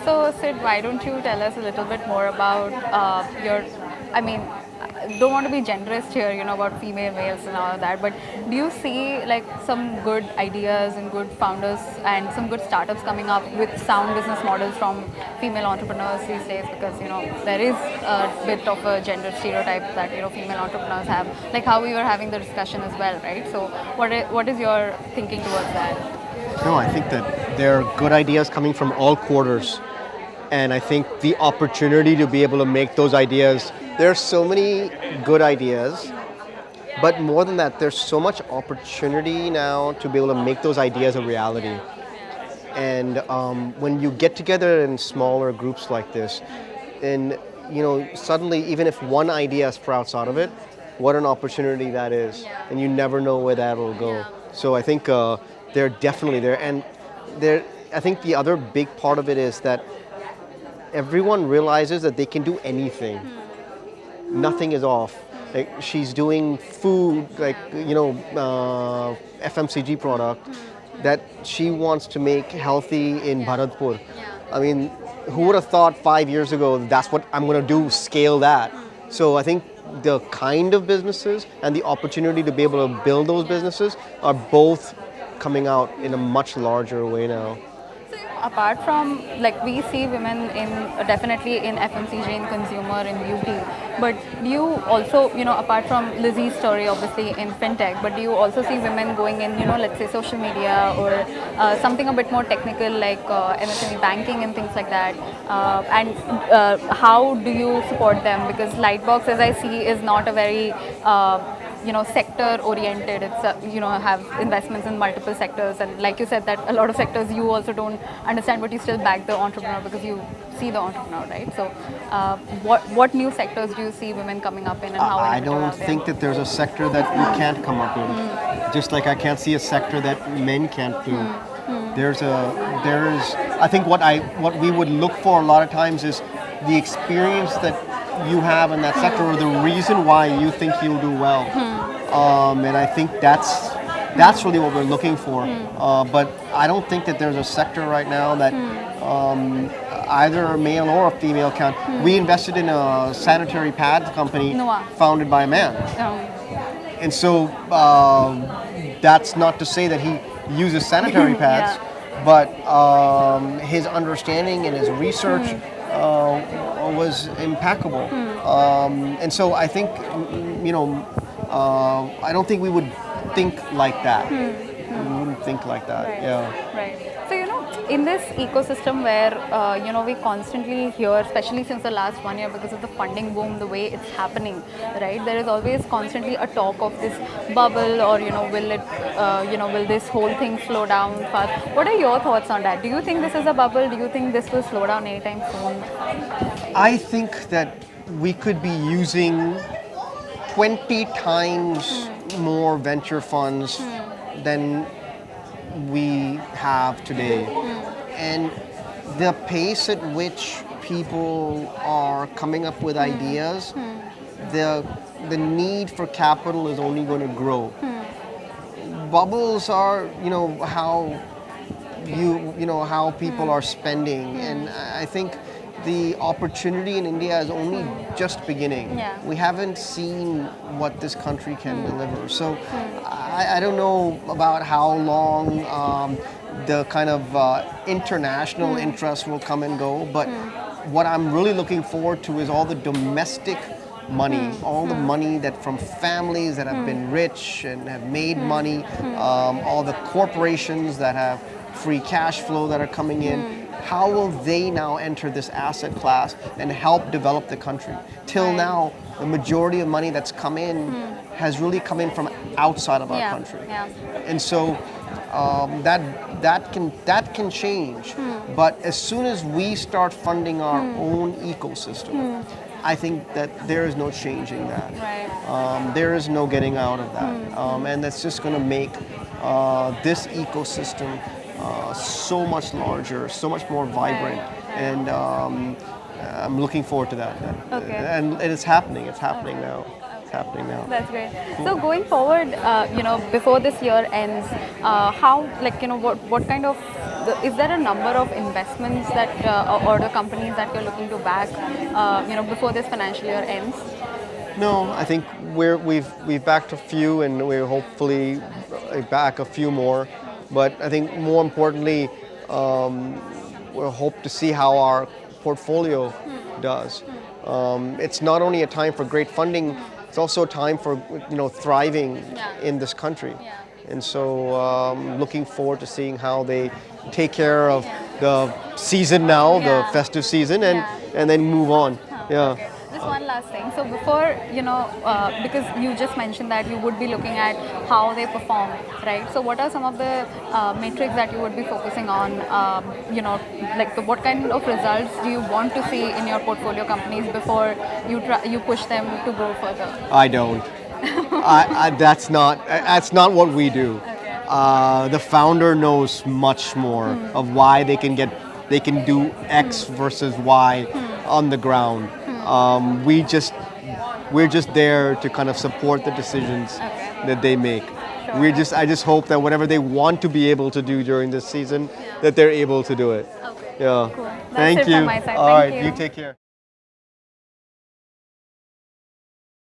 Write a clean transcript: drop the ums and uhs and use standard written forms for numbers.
So, Sid, why don't you tell us a little bit more about your, I mean, I don't want to be generous here, about female males and all of that, but do you see like some good ideas and good founders and some good startups coming up with sound business models from female entrepreneurs these days? Because, there is a bit of a gender stereotype that, female entrepreneurs have, like how we were having the discussion as well, right? So, what is your thinking towards that? No, I think that there are good ideas coming from all quarters. And I think the opportunity to be able to make those ideas, there are so many good ideas, but more than that, there's so much opportunity now to be able to make those ideas a reality. And when you get together in smaller groups like this, and suddenly, even if one idea sprouts out of it, what an opportunity that is, and you never know where that will go. So I think they're definitely there, and there. I think the other big part of it is that everyone realizes that they can do anything. Nothing is off. Like she's doing food, like FMCG product that she wants to make healthy in Bharatpur. I mean, who would have thought 5 years ago that's what I'm going to do? Scale that. So I think the kind of businesses and the opportunity to be able to build those businesses are both coming out in a much larger way now. Apart from, like, we see women in definitely in FMCG, in consumer, in beauty, but do you also, apart from Lizzie's story obviously in fintech, but do you also see women going in, let's say social media or something a bit more technical like MSME banking and things like that, and how do you support them? Because Lightbox, as I see, is not a very sector oriented. It's have investments in multiple sectors, and like you said that a lot of sectors you also don't understand, but you still back the entrepreneur because you see the entrepreneur, right? So what new sectors do you see women coming up in, and how I innovative don't are they? think that there's a sector that we can't come up with. Just like I can't see a sector that men can't do. There's I think what we would look for a lot of times is the experience that you have in that sector, or the reason why you think you'll do well. And I think that's really what we're looking for. But I don't think that there's a sector right now that either a male or a female can. We invested in a sanitary pad company founded by a man. And so that's not to say that he uses sanitary pads, but his understanding and his research was impeccable. And so I think, I don't think we would think like that. We wouldn't think like that. Right. Yeah. Right. So, in this ecosystem where, we constantly hear, especially since the last 1 year because of the funding boom, the way it's happening, right? There is always constantly a talk of this bubble, or, will it, will this whole thing slow down fast? What are your thoughts on that? Do you think this is a bubble? Do you think this will slow down anytime soon? I think that we could be using 20 times more venture funds than we have today. And the pace at which people are coming up with ideas, the need for capital is only going to grow. Bubbles are, how people are spending, and I think the opportunity in India is only just beginning. Yeah. We haven't seen what this country can deliver. So I don't know about how long the kind of international interest will come and go, but what I'm really looking forward to is all the domestic money, all the money that from families that have been rich and have made money, all the corporations that have free cash flow that are coming in. How will they now enter this asset class and help develop the country? Till now, the majority of money that's come in has really come in from outside of our country. Yeah. And so that can change. But as soon as we start funding our own ecosystem, I think that there is no changing that. Right. There is no getting out of that. And that's just going to make this ecosystem so much larger, so much more vibrant, and I'm looking forward to that. Okay. And it's happening. It's happening now. It's happening now. That's great. So going forward, before this year ends, how, what kind of is there a number of investments that or the companies that you're looking to back, before this financial year ends? No, I think we've backed a few, and we're hopefully back a few more. But I think more importantly, we hope to see how our portfolio does. It's not only a time for great funding; it's also a time for thriving in this country. And so, looking forward to seeing how they take care of the season now, the festive season, and then move on. Yeah. Okay. Just one last thing. So before, because you just mentioned that you would be looking at how they perform, right? So what are some of the metrics that you would be focusing on? What kind of results do you want to see in your portfolio companies before you push them to grow further? I don't. That's not what we do. The founder knows much more of why they can do X versus Y on the ground. We're just there to kind of support the decisions that they make. Sure. I just hope that whatever they want to be able to do during this season, that they're able to do it. Okay. Yeah. Cool. That's Thank it you. from my side. All Thank right. you. You take care.